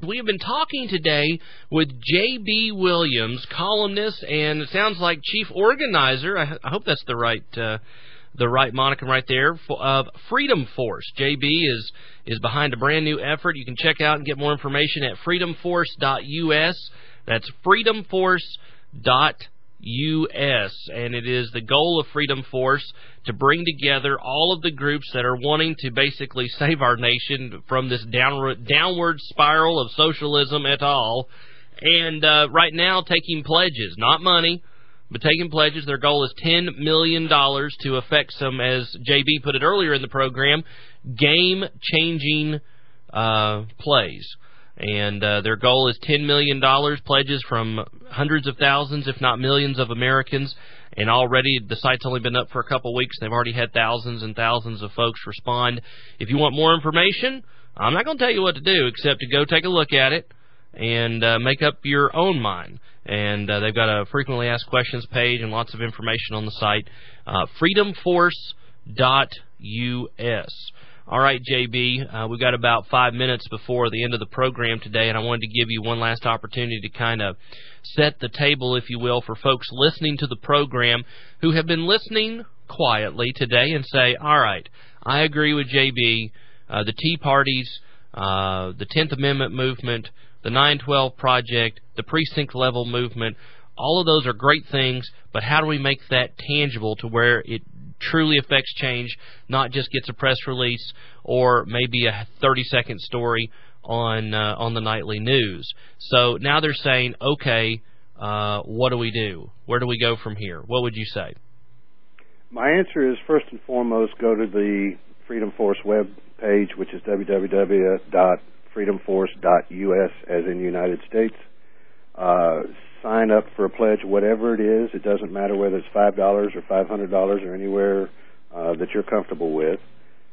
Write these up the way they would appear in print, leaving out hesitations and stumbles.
We have been talking today with J.B. Williams, columnist, and it sounds like chief organizer. I hope that's the right monicum right there of Freedom Force. J.B. is behind a brand new effort. You can check out and get more information at freedomforce.us. That's freedomforce.us. And it is the goal of Freedom Force to bring together all of the groups that are wanting to basically save our nation from this downward spiral of socialism et al. And right now taking pledges, not money, but taking pledges. Their goal is $10 million to effect some, as JB put it earlier in the program, game-changing plays. And their goal is $10 million, pledges from hundreds of thousands, if not millions of Americans. And already the site's only been up for a couple weeks. They've already had thousands and thousands of folks respond. If you want more information, I'm not going to tell you what to do except to go take a look at it and make up your own mind. And they've got a frequently asked questions page and lots of information on the site, freedomforce.us. All right, JB, we've got about 5 minutes before the end of the program today, and I wanted to give you one last opportunity to kind of set the table, if you will, for folks listening to the program who have been listening quietly today and say, all right, I agree with JB, the Tea Parties, the 10th Amendment movement, the 9/12 Project, the precinct-level movement, all of those are great things, but how do we make that tangible to where it truly affects change, not just gets a press release or maybe a 30-second story on the nightly news? So now they're saying, okay, what do we do? Where do we go from here? What would you say? My answer is, first and foremost, go to the Freedom Force web page, which is www.freedomforce.us, as in United States. Sign up for a pledge, whatever it is. It doesn't matter whether it's $5 or $500 or anywhere that you're comfortable with.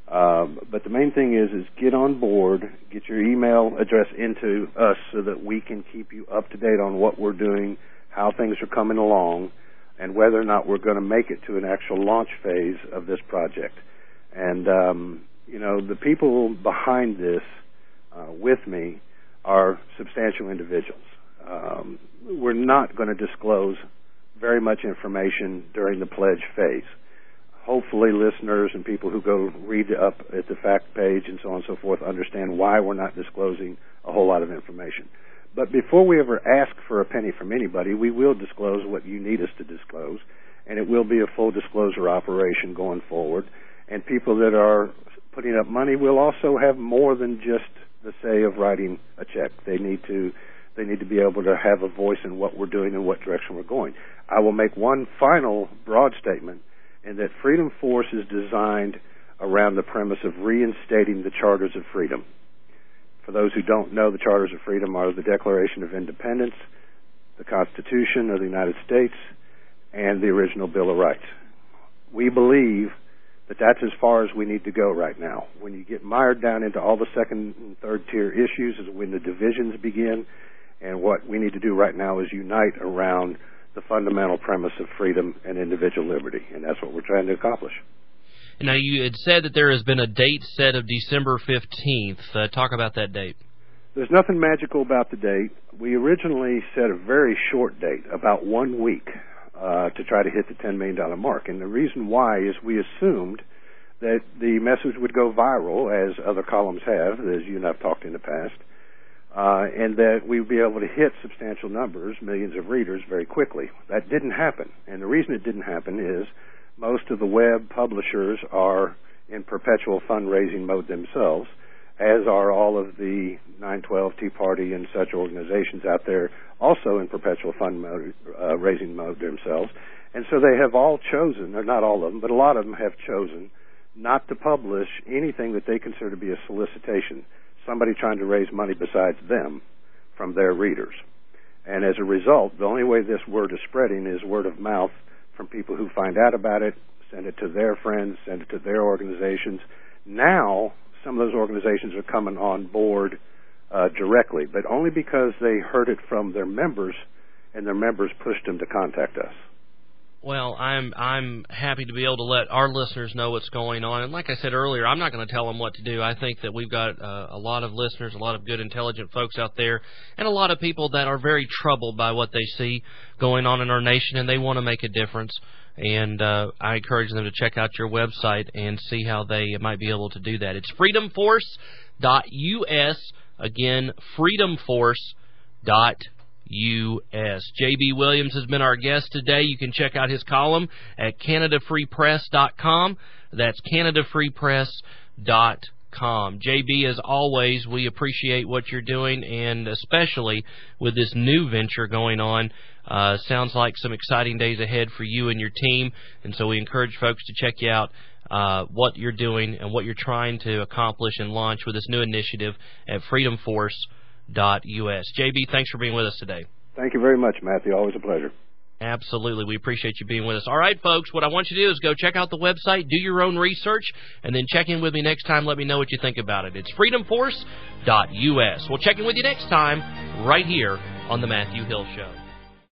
But the main thing is get on board, get your email address into us so that we can keep you up to date on what we're doing, how things are coming along, and whether or not we're going to make it to an actual launch phase of this project. And, the people behind this with me are substantial individuals. We're not going to disclose very much information during the pledge phase. Hopefully listeners and people who go read up at the fact page and so on and so forth understand why we're not disclosing a whole lot of information. But before we ever ask for a penny from anybody, we will disclose what you need us to disclose, and it will be a full disclosure operation going forward. And people that are putting up money will also have more than just the say of writing a check. They need to be able to have a voice in what we're doing and what direction we're going. I will make one final broad statement, in that Freedom Force is designed around the premise of reinstating the Charters of Freedom. For those who don't know, the Charters of Freedom are the Declaration of Independence, the Constitution of the United States, and the original Bill of Rights. We believe that that's as far as we need to go right now. When you get mired down into all the second and third tier issues is when the divisions begin. And what we need to do right now is unite around the fundamental premise of freedom and individual liberty, and that's what we're trying to accomplish. Now, you had said that there has been a date set of December 15th. Talk about that date. There's nothing magical about the date. We originally set a very short date, about 1 week, to try to hit the $10 million mark. And the reason why is we assumed that the message would go viral, as other columns have, as you and I have talked in the past, and that we would be able to hit substantial numbers, millions of readers, very quickly. That didn't happen. And the reason it didn't happen is most of the web publishers are in perpetual fundraising mode themselves, as are all of the 9/12 Tea Party and such organizations out there, also in perpetual fundraising mode themselves. And so they have all chosen, or not all of them, but a lot of them have chosen not to publish anything that they consider to be a solicitation, somebody trying to raise money besides them from their readers. And as a result, the only way this word is spreading is word of mouth from people who find out about it, send it to their friends, send it to their organizations. Now, some of those organizations are coming on board directly, but only because they heard it from their members, and their members pushed them to contact us. Well, I'm happy to be able to let our listeners know what's going on. And like I said earlier, I'm not going to tell them what to do. I think that we've got a lot of listeners, a lot of good, intelligent folks out there, and a lot of people that are very troubled by what they see going on in our nation, and they want to make a difference. And I encourage them to check out your website and see how they might be able to do that. It's freedomforce.us. Again, freedomforce.us. J.B. Williams has been our guest today. You can check out his column at CanadaFreePress.com. That's CanadaFreePress.com. J.B., as always, we appreciate what you're doing, and especially with this new venture going on. Sounds like some exciting days ahead for you and your team, and so we encourage folks to check you out, what you're doing and what you're trying to accomplish and launch with this new initiative at freedomforce.us. JB, thanks for being with us today. Thank you very much, Matthew. Always a pleasure. Absolutely. We appreciate you being with us. All right, folks, what I want you to do is go check out the website, do your own research, and then check in with me next time. Let me know what you think about it. It's freedomforce.us. We'll check in with you next time right here on The Matthew Hill Show.